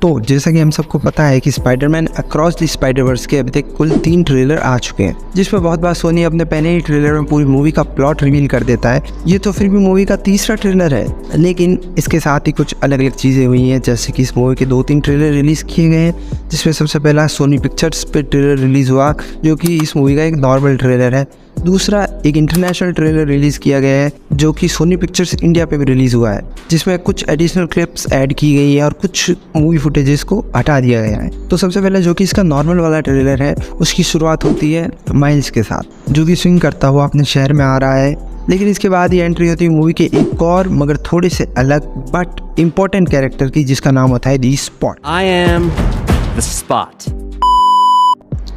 तो जैसा कि हम सबको पता है कि स्पाइडरमैन अक्रॉस द स्पाइडरवर्स के अभी तक कुल 3 ट्रेलर आ चुके हैं, जिसमें बहुत बार सोनी अपने पहले ही ट्रेलर में पूरी मूवी का प्लॉट रिवील कर देता है। ये तो फिर भी मूवी का तीसरा ट्रेलर है, लेकिन इसके साथ ही कुछ अलग अलग चीज़ें हुई हैं। जैसे कि इस मूवी के 2-3 ट्रेलर रिलीज़ किए गए हैं, जिसमें सबसे पहला सोनी पिक्चर्स पे ट्रेलर रिलीज़ हुआ, जो कि इस मूवी का एक नॉर्मल ट्रेलर है। दूसरा एक इंटरनेशनल ट्रेलर रिलीज़ किया गया है, जो कि सोनी पिक्चर्स इंडिया पे भी रिलीज़ हुआ है, जिसमें कुछ एडिशनल क्लिप्स ऐड की गई है और कुछ मूवी फुटेजेस को हटा दिया गया है। तो सबसे पहले जो कि इसका नॉर्मल वाला ट्रेलर है, उसकी शुरुआत होती है माइल्स के साथ, जो कि स्विंग करता हुआ अपने शहर में आ रहा है। लेकिन इसके बाद ही एंट्री होती है मूवी के एक और मगर थोड़े से अलग बट इम्पोर्टेंट कैरेक्टर की, जिसका नाम होता है the spot. I am the Spot.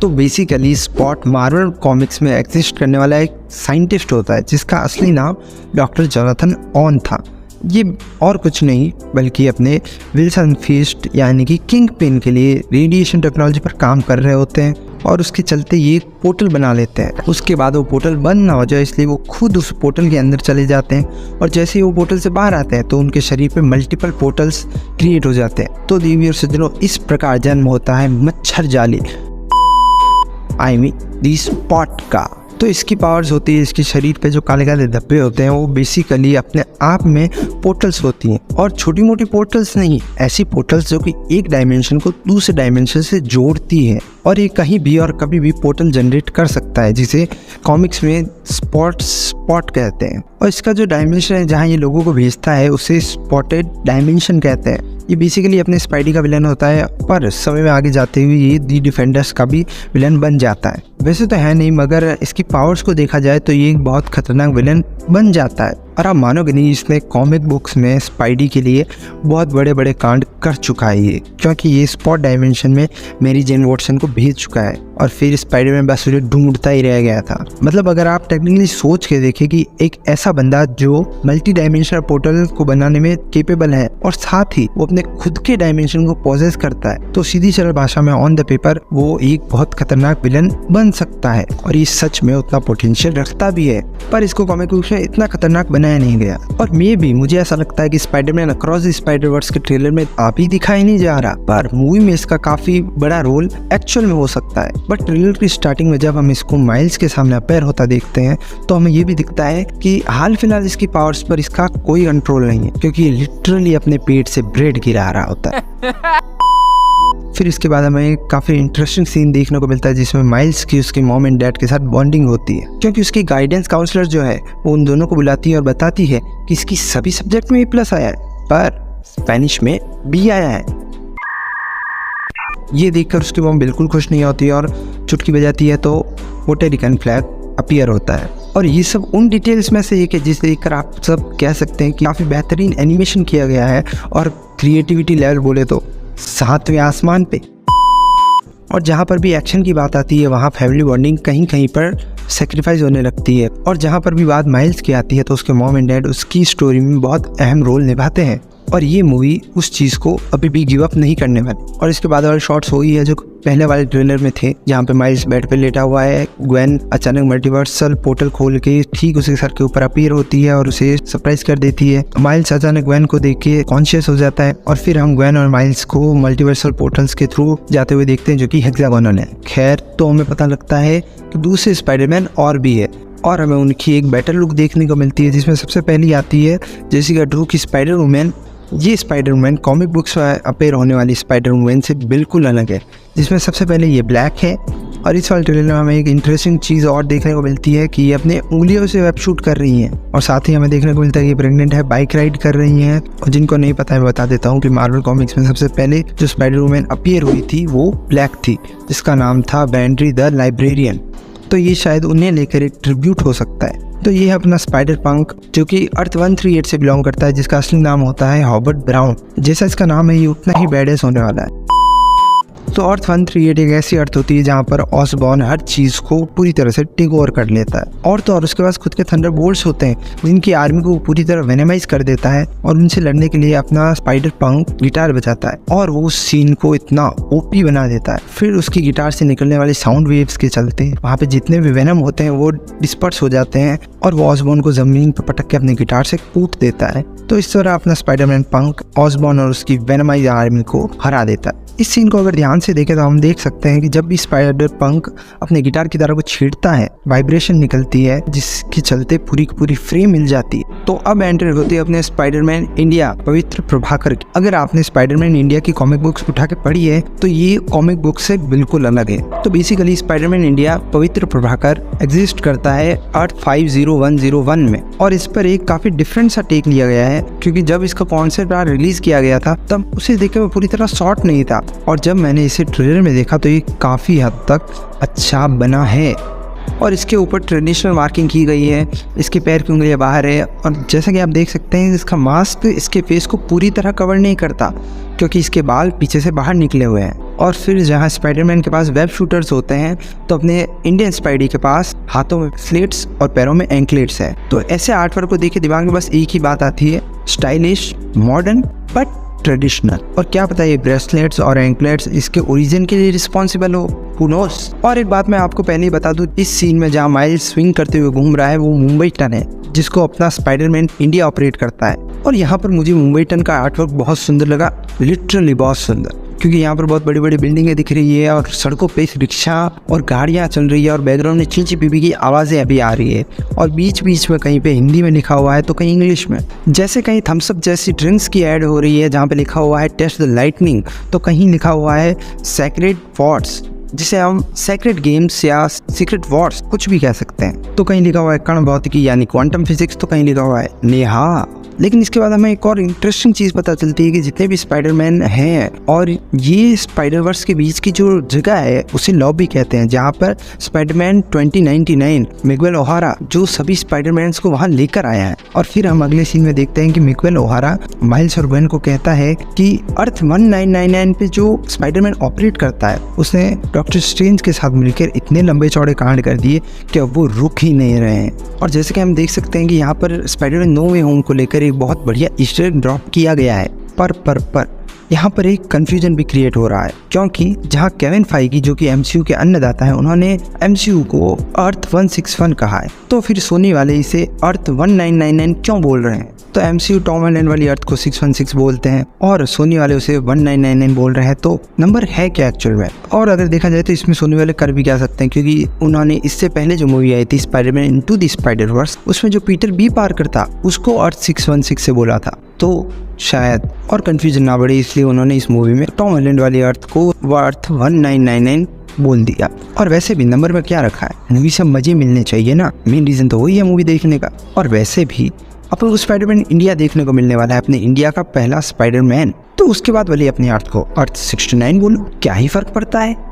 तो बेसिकली स्पॉट मार्वल कॉमिक्स में एग्जिस्ट करने वाला एक साइंटिस्ट होता है, जिसका असली नाम डॉक्टर जोनाथन ऑन था। ये और कुछ नहीं बल्कि अपने विल्सन फीस्ट यानी कि किंग पिन के लिए रेडिएशन टेक्नोलॉजी पर काम कर रहे होते हैं, और उसके चलते ये एक पोर्टल बना लेते हैं। उसके बाद वो पोर्टल बंद ना हो जाए, इसलिए वो खुद उस पोर्टल के अंदर चले जाते हैं, और जैसे ही वो पोर्टल से बाहर आते हैं तो उनके शरीर पे मल्टीपल पोर्टल्स क्रिएट हो जाते हैं। तो देवी और सज्जनों, इस प्रकार जन्म होता है मच्छर जाली दी स्पॉट का। तो इसकी पावर्स होती है, इसके शरीर पे जो काले काले धब्बे होते हैं वो बेसिकली अपने आप में पोर्टल्स होती हैं, और छोटी मोटी पोर्टल्स नहीं, ऐसी पोर्टल्स जो कि एक डायमेंशन को दूसरे डायमेंशन से जोड़ती है, और ये कहीं भी और कभी भी पोर्टल जनरेट कर सकता है, जिसे कॉमिक्स में स्पॉट कहते हैं। और इसका जो डायमेंशन है जहाँ ये लोगों को भेजता है, उसे स्पॉटेड डायमेंशन कहते हैं। ये बेसिकली अपने स्पाइडी का विलन होता है, पर समय में आगे जाते हुए ये दी डिफेंडर्स का भी विलन बन जाता है। वैसे तो है नहीं, मगर इसकी पावर्स को देखा जाए तो ये एक बहुत खतरनाक विलन बन जाता है। और आप मानोगे नहीं, इसने कॉमिक बुक्स में स्पाइडी के लिए बहुत बड़े बड़े कांड कर चुका है ये, क्योंकि ये स्पॉट डायमेंशन में मेरी जेन वॉटसन को भेज चुका है, और फिर स्पाइडरमैन बस उसे ढूंढता ही रह गया था। मतलब अगर आप टेक्निकली सोच के देखें कि एक ऐसा बंदा जो मल्टी डायमेंशनल पोर्टल को बनाने में केपेबल है, और साथ ही वो अपने खुद के डायमेंशन को पोजेस करता है, तो सीधी सरल भाषा में ऑन द पेपर वो एक बहुत खतरनाक विलन बन सकता है, और ये सच में उतना पोटेंशियल रखता भी है। पर इसको कॉमिक बुक्स में इतना खतरनाक बनाया नहीं गया, और मुझे ऐसा लगता है कि स्पाइडरमैन अक्रॉस द स्पाइडरवर्स के ट्रेलर में अभी दिखाई नहीं जा रहा, पर मूवी में इसका काफी बड़ा रोल एक्चुअल में हो सकता है। बट ट्रेलर की स्टार्टिंग में जब हम इसको माइल्स के सामने अपेयर होता देखते हैं, तो हमें ये भी दिखता है कि हाल फिलहाल इसकी पावर्स पर इसका कोई कंट्रोल नहीं है, क्योंकि ये लिटरली अपने पेट से ब्रेड गिरा रहा होता है। फिर इसके बाद हमें काफ़ी इंटरेस्टिंग सीन देखने को मिलता है, जिसमें माइल्स की उसके मॉम एंड डैड के साथ बॉन्डिंग होती है, क्योंकि उसकी गाइडेंस काउंसलर जो है वो उन दोनों को बुलाती है और बताती है कि इसकी सभी सब्जेक्ट में A+ आया है, पर स्पेनिश में B आया है। ये देखकर उसकी मॉम बिल्कुल खुश नहीं होती और चुटकी बजाती है, तो पोर्टो रिकन फ्लैग अपीयर होता है। और ये सब उन डिटेल्स में से एक है जिसे देखकर आप सब कह सकते हैं कि काफ़ी बेहतरीन एनिमेशन किया गया है, और क्रिएटिविटी लेवल बोले तो 7वें आसमान पे। और जहाँ पर भी एक्शन की बात आती है, वहाँ फैमिली बॉन्डिंग कहीं कहीं पर सेक्रीफाइस होने लगती है, और जहाँ पर भी बात माइल्स की आती है तो उसके मॉम एंड डैड उसकी स्टोरी में बहुत अहम रोल निभाते हैं, और ये मूवी उस चीज़ को अभी भी गिव अप नहीं करने वाली। और इसके बाद वाले शॉट्स वही है जो पहले वाले ट्रेलर में थे, जहाँ पे माइल्स बेड पे लेटा हुआ है, ग्वेन अचानक मल्टीवर्सल पोर्टल खोल के ठीक उसके सर के ऊपर अपीयर होती है और उसे सरप्राइज कर देती है। माइल्स अचानक ग्वेन को देख के कॉन्शियस हो जाता है, और फिर हम ग्वेन और माइल्स को मल्टीवर्सल पोर्टल्स के थ्रू जाते हुए देखते हैं, जो कि हेक्सागोनल है। खैर, तो हमें पता लगता है कि दूसरे स्पाइडरमैन और भी है, और हमें उनकी एक बेटर लुक देखने को मिलती है, जिसमें सबसे पहली आती है जेसिका ड्रू की स्पाइडर वुमन। ये स्पाइडर वुमन कॉमिक बुक्स में अपेयर होने वाली स्पाइडर वुमन से बिल्कुल अलग है, जिसमें सबसे पहले ये ब्लैक है। और इस वाले ट्रेलर में हमें एक इंटरेस्टिंग चीज़ और देखने को मिलती है कि ये अपने उंगलियों से वेब शूट कर रही हैं, और साथ ही हमें देखने को मिलता है कि प्रेग्नेंट है, बाइक राइड कर रही हैं। और जिनको नहीं पता है मैं बता देता हूँ कि मार्वल कॉमिक्स में सबसे पहले जो स्पाइडर वुमन अपीयर हुई थी वो ब्लैक थी, जिसका नाम था वेंड्री द लाइब्रेरियन। तो ये शायद उन्हें लेकर एक ट्रिब्यूट हो सकता है। तो ये है अपना स्पाइडर पंक, जो कि अर्थ 138 से बिलोंग करता है, जिसका असली नाम होता है हॉबर्ट ब्राउन। जैसा इसका नाम है, ये उतना ही बैडेस होने वाला है। तो अर्थ 138 एक ऐसी अर्थ होती है जहाँ पर ऑसबॉर्न हर चीज को पूरी तरह से टेक ओवर कर लेता है। और तो और उसके पास खुद के थंडरबोल्ट्स होते हैं जिनकी आर्मी को पूरी तरह वेनेमाइज कर देता है और उनसे लड़ने के लिए अपना स्पाइडर पंक गिटार बजाता है और वो उस सीन को इतना ओपी बना देता है। फिर उसकी गिटार से निकलने वाले साउंड वेव्स के चलते वहाँ पे जितने भी वेनम होते हैं वो डिस्पर्स हो जाते हैं और वो ऑसबॉर्न को जमीन पर पटक के अपनी गिटार से कूट देता है। तो इस तरह अपना स्पाइडरमैन पंक ऑसबॉर्न और उसकी वेनेमाइज आर्मी को हरा देता है। इस सीन को अगर ध्यान से देखें तो हम देख सकते हैं कि जब भी स्पाइडर पंक अपने गिटार की तरह को छेड़ता है वाइब्रेशन निकलती है जिसके चलते पूरी की पूरी फ्रेम मिल जाती है। तो अब एंटर होती है अपने स्पाइडरमैन इंडिया पवित्र प्रभाकर की। अगर आपने स्पाइडरमैन इंडिया की कॉमिक बुक्स उठा के पढ़ी है तो ये कॉमिक बुक से बिल्कुल अलग है। तो बेसिकली स्पाइडरमैन इंडिया पवित्र प्रभाकर एग्जिस्ट करता है अर्थ 50101 में और इस पर एक काफी डिफरेंट सा टेक लिया गया है क्योंकि जब इसका कॉन्सेप्ट रिलीज किया गया था तब उसे देखे हुए पूरी तरह शॉर्ट नहीं था और जब मैंने इसे ट्रेलर में देखा तो ये काफ़ी हद तक अच्छा बना है और इसके ऊपर ट्रेडिशनल मार्किंग की गई है। इसके पैर की उंगलियां बाहर है और जैसा कि आप देख सकते हैं इसका मास्क इसके फेस को पूरी तरह कवर नहीं करता क्योंकि इसके बाल पीछे से बाहर निकले हुए हैं। और फिर जहाँ स्पाइडरमैन के पास वेब शूटर्स होते हैं तो अपने इंडियन स्पाइडी के पास हाथों में स्लेट्स और पैरों में एंकलेट्स है। तो ऐसे आर्टवर्क को देख के दिमाग में बस एक ही बात आती है, स्टाइलिश, मॉडर्न बट ट्रेडिशनल। और क्या पता ये ब्रेसलेट्स और एंकलेट्स इसके ओरिजिन के लिए रिस्पॉन्सिबल हो, हू नोस। और एक बात मैं आपको पहले ही बता दूं, इस सीन में जहाँ माइल्स स्विंग करते हुए घूम रहा है वो मुंबई टन है जिसको अपना स्पाइडरमैन इंडिया ऑपरेट करता है। और यहाँ पर मुझे मुंबई टन का आर्टवर्क बहुत सुंदर लगा, लिटरली बहुत सुंदर, क्योंकि यहाँ पर बहुत बड़ी बड़ी बिल्डिंगें दिख रही है और सड़कों पे रिक्शा और गाड़ियाँ चल रही है और बैकग्राउंड में चींची पीपी की आवाज़ें अभी आ रही है और बीच बीच में कहीं पे हिंदी में लिखा हुआ है तो कहीं इंग्लिश में। जैसे कहीं थम्स अप जैसी ड्रिंक्स की ऐड हो रही है जहाँ पे लिखा हुआ है टेस्ट द लाइटनिंग तो कहीं लिखा हुआ है सेक्रेड वॉर्ड्स जिसे हम सेक्रेट गेम्स या सीक्रेट वॉर्स कुछ भी कह सकते हैं। तो कहीं लिखा हुआ है कण भौतिकी यानी क्वांटम फिजिक्स तो कहीं लिखा हुआ है नेहा। लेकिन इसके बाद हमें एक और इंटरेस्टिंग चीज़ पता चलती है कि जितने भी स्पाइडरमैन हैं और ये स्पाइडरवर्स के बीच की जो जगह है उसे लॉबी कहते हैं जहाँ पर स्पाइडरमैन 2099 मिगुएल ओहारा जो सभी स्पाइडरमैन्स को वहाँ लेकर आया है। और फिर हम अगले सीन में देखते हैं कि मिगुएल ओहारा माइल्स और गवेन को कहता है कि अर्थ 1999 पे जो स्पाइडरमैन ऑपरेट करता है उसने डॉक्टर स्ट्रेंज के साथ मिलकर इतने लंबे चौड़े कांड कर दिए कि अब वो रुक ही नहीं रहे हैं। और जैसे कि हम देख सकते हैं कि यहाँ पर स्पाइडरमैन नो वे होम को लेकर एक बहुत बढ़िया ईस्टर एग ड्रॉप किया गया है। पर यहाँ पर एक कंफ्यूजन भी क्रिएट हो रहा है क्योंकि जहाँ केविन फाइगी जो कि एमसीयू के अन्नदाता हैं उन्होंने एमसीयू को अर्थ 161 कहा है तो फिर सोनी वाले इसे अर्थ 1999 क्यों बोल रहे हैं। तो एमसीयू टॉम हॉलैंड वाली अर्थ को 616 बोलते हैं और सोनी वाले उसे 1999 बोल रहे हैं। तो नंबर है क्या एक्चुअल में। और अगर देखा जाए तो इसमें सोनी वाले कर भी क्या सकते हैं क्योंकि उन्होंने इससे पहले जो मूवी आई थी स्पाइडरमैन इनटू द स्पाइडरवर्स उसमें जो पीटर बी पार्कर था उसको अर्थ 616 से बोला था तो शायद और कंफ्यूजन ना बढ़े इसलिए उन्होंने इस मूवी में टॉम हॉलैंड वाली अर्थ को अर्थ 1999 बोल दिया। और वैसे भी नंबर में क्या रखा है, मूवी से मजे मिलने चाहिए ना, मेन रीजन तो वही है मूवी देखने का। और वैसे भी अपन को स्पाइडरमैन इंडिया देखने को मिलने वाला है, अपने इंडिया का पहला स्पाइडरमैन। तो उसके बाद वाली अपनी अर्थ को अर्थ 69 बोलो, क्या ही फर्क पड़ता है।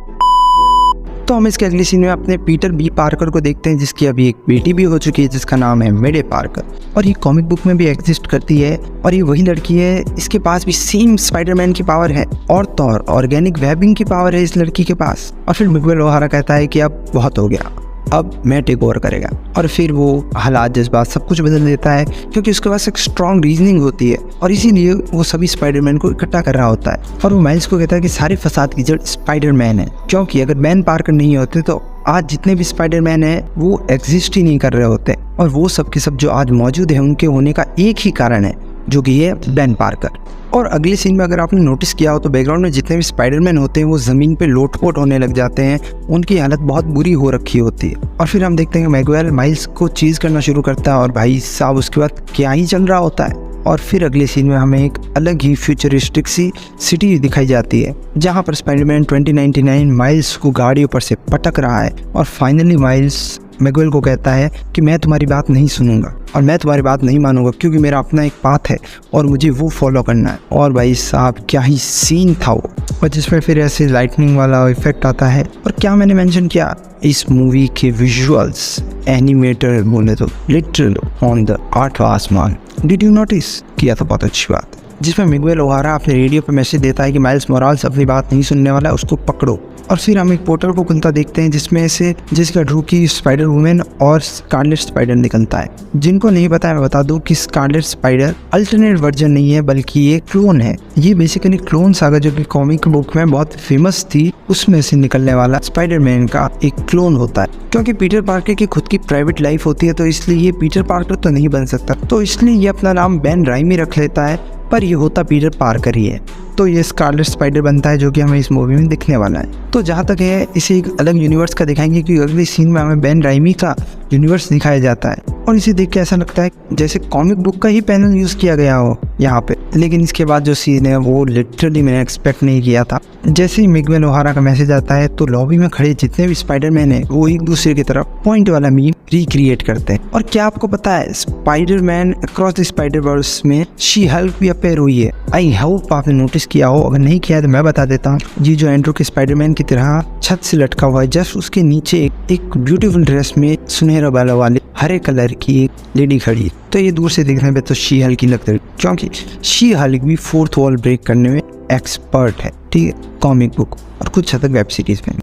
तो हम इसके अगले सीन में अपने पीटर बी पार्कर को देखते हैं जिसकी अभी एक बेटी भी हो चुकी है जिसका नाम है मेडे पार्कर और ये कॉमिक बुक में भी एग्जिस्ट करती है और ये वही लड़की है, इसके पास भी सेम स्पाइडरमैन की पावर है और तो और ऑर्गेनिक वेबिंग की पावर है इस लड़की के पास। और फिर मिगुएल ओहारा कहता है कि अब बहुत हो गया, अब मैं टेक ओवर करेगा और फिर वो हालात जज्बात सब कुछ बदल देता है क्योंकि उसके पास एक स्ट्रॉन्ग रीजनिंग होती है और इसीलिए वो सभी स्पाइडरमैन को इकट्ठा कर रहा होता है। और वो माइल्स को कहता है कि सारे फसाद की जड़ स्पाइडरमैन है क्योंकि अगर मैन पार्कर नहीं होते तो आज जितने भी स्पाइडरमैन है वो एग्जिस्ट ही नहीं कर रहे होते और वो सब के सब जो आज मौजूद है उनके होने का एक ही कारण है जो कि है बेन पार्कर। और अगले सीन में अगर आपने नोटिस किया हो तो बैकग्राउंड में जितने भी स्पाइडरमैन होते हैं वो ज़मीन पे लोटपोट होने लग जाते हैं, उनकी हालत बहुत बुरी हो रखी होती है। और फिर हम देखते हैं कि मैगुएल माइल्स को चीज़ करना शुरू करता है और भाई साहब उसके बाद क्या ही चल रहा होता है। और फिर अगले सीन में हमें एक अलग ही फ्यूचरिस्टिक सी सिटी दिखाई जाती है जहाँ पर स्पाइडरमैन 2099 माइल्स को गाड़ी ऊपर से पटक रहा है और फाइनली माइल्स मैगुएल को कहता है कि मैं तुम्हारी बात नहीं सुनूंगा और मैं तुम्हारी बात नहीं मानूंगा क्योंकि मेरा अपना एक पाथ है और मुझे वो फॉलो करना है। और भाई साहब क्या ही सीन था वो, और जिसमें फिर ऐसे लाइटनिंग वाला इफेक्ट आता है। और क्या मैंने मेंशन किया, इस मूवी के विजुअल्स एनिमेटर बोले तो लिटरल ऑन द आठवां आसमान। Did you notice? किया तो बहुत अच्छी बात। जिसमें मिगुएल ओहारा अपने रेडियो पर मैसेज देता है कि माइल्स मोराल्स अपनी बात नहीं सुनने वाला है, उसको पकड़ो। और फिर हम एक पोर्टल को खुलता देखते हैं जिसमें से जेसिका ड्रू की स्पाइडर वुमेन और स्कारलेट स्पाइडर निकलता है। जिनको नहीं पता है मैं बता दूं कि स्कारलेट स्पाइडर अल्टरनेट वर्जन नहीं है बल्कि ये क्लोन है। ये बेसिकली क्लोन सागा जो कि कॉमिक बुक में बहुत फेमस थी, उसमें से निकलने वाला स्पाइडरमैन का एक क्लोन होता है। क्योंकि पीटर पार्कर की खुद की प्राइवेट लाइफ होती है तो इसलिए ये पीटर पार्कर तो नहीं बन सकता, तो इसलिए ये अपना नाम बेन राइमी रख लेता है, पर ये होता पीटर पार्कर ही है। तो ये स्कारलेट स्पाइडर बनता है जो कि हमें इस मूवी में दिखने वाला है। तो जहाँ तक है इसे एक अलग यूनिवर्स का दिखाएंगे क्योंकि अगले सीन में हमें बेन राइमी का यूनिवर्स दिखाया जाता है और इसे देख के ऐसा लगता है जैसे कॉमिक बुक का ही पैनल यूज़ किया गया हो यहाँ पे। लेकिन इसके बाद जो सीन है वो लिटरली मैंने एक्सपेक्ट नहीं किया था। जैसे ही मिगुएल ओहारा का मैसेज आता है तो लॉबी में खड़े जितने भी स्पाइडरमैन है वो एक दूसरे की तरफ पॉइंट वाला मीम रिक्रिएट करते हैं। और क्या आपको पता है Spiderman across the Spider Verse में शी हल्क भी अपेयर हुई है। आई होप आपने नोटिस किया हो, अगर नहीं किया तो मैं बता देता हूँ। ये जो एंड्रू के स्पाइडरमैन की तरह छत से लटका हुआ है, जस्ट उसके नीचे एक ब्यूटीफुल ड्रेस में सुनहरा बालों वाले हरे कलर की एक लेडी खड़ी है। तो ये दूर से देखने पे तो शी हल्क की लगती है क्योंकि शी हल्क भी फोर्थ वॉल ब्रेक करने में एक्सपर्ट है, ठीक है, कॉमिक बुक और कुछ हद तक वेब सीरीज में।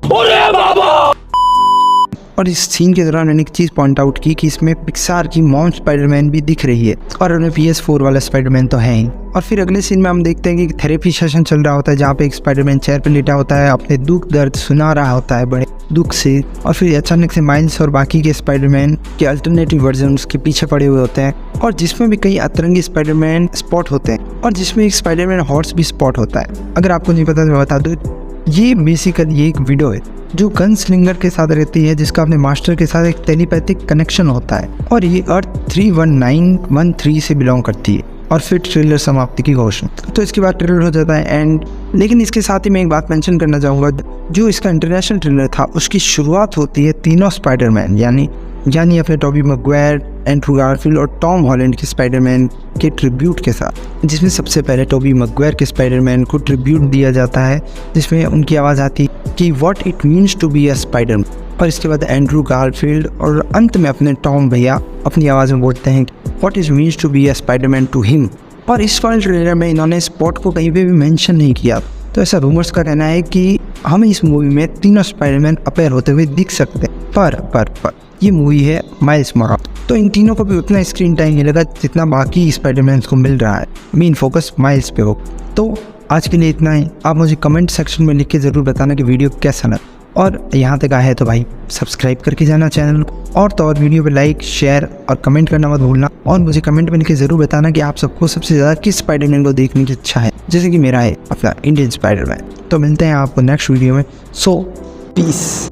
और इस सीन के दौरान मैंने एक चीज़ पॉइंट आउट की कि इसमें पिक्सार की मॉम स्पाइडरमैन भी दिख रही है और उन्हें PS4 वाला स्पाइडरमैन तो है ही। और फिर अगले सीन में हम देखते हैं कि थेरेपी सेशन चल रहा होता है जहाँ पे एक स्पाइडरमैन चेयर पर लेटा होता है, अपने दुख दर्द सुना रहा होता है बड़े दुख से। और फिर अचानक से माइल्स और बाकी के स्पाइडरमैन के अल्टरनेटिव वर्जन उसके पीछे पड़े हुए होते हैं और जिसमें भी कई अतरंगी स्पाइडरमैन स्पॉट होते हैं और जिसमें एक स्पाइडरमैन हॉर्स भी स्पॉट होता है। अगर आपको नहीं पता तो मैं बता दूँ, ये बेसिकली एक विडो है जो गन स्लिंगर के साथ रहती है जिसका अपने मास्टर के साथ एक टेलीपैथिक कनेक्शन होता है और ये अर्थ 31913 से बिलोंग करती है। और फिर ट्रेलर समाप्ति की घोषणा। तो इसके बाद ट्रेलर हो जाता है एंड। लेकिन इसके साथ ही मैं एक बात मेंशन करना चाहूँगा, जो इसका इंटरनेशनल ट्रेलर था उसकी शुरुआत होती है तीनों स्पाइडरमैन यानी अपने टोबी मैगवायर, एंड्रू गारफील्ड और टॉम हॉलैंड के स्पाइडरमैन के ट्रिब्यूट के साथ, जिसमें सबसे पहले टोबी मैगवायर के स्पाइडरमैन को ट्रिब्यूट दिया जाता है जिसमें उनकी आवाज़ आती है कि what it means to be a Spiderman. और इसके बाद एंड्रू गारफील्ड और अंत में अपने टॉम भैया अपनी आवाज़ में बोलते हैं what it means to be a Spiderman to him. और इस वाले ट्रेलर में इन्होंने स्पॉट को कहीं पे भी मेंशन नहीं किया। तो ऐसा रूमर्स का कहना है कि हमें इस मूवी में तीनों स्पाइडरमैन अपेयर होते हुए दिख सकते हैं। पर ये मूवी है माइल्स मोराल्स, तो इन तीनों को भी उतना स्क्रीन टाइम मिलेगा जितना बाकी स्पाइडरमैन को मिल रहा है। मेन फोकस माइल्स पे हो। तो आज के लिए इतना ही। आप मुझे कमेंट सेक्शन में लिख के ज़रूर बताना कि वीडियो कैसा लगा, और यहाँ तक आया है तो भाई सब्सक्राइब करके जाना चैनल को। और तो और वीडियो पे लाइक, शेयर और कमेंट करना मत भूलना। और मुझे कमेंट में लिख के ज़रूर बताना कि आप सबको सबसे ज़्यादा किस स्पाइडरमैन को देखने की इच्छा है, जैसे कि मेरा है अपना इंडियन स्पाइडरमैन। तो मिलते हैं आपको नेक्स्ट वीडियो में। सो पीस।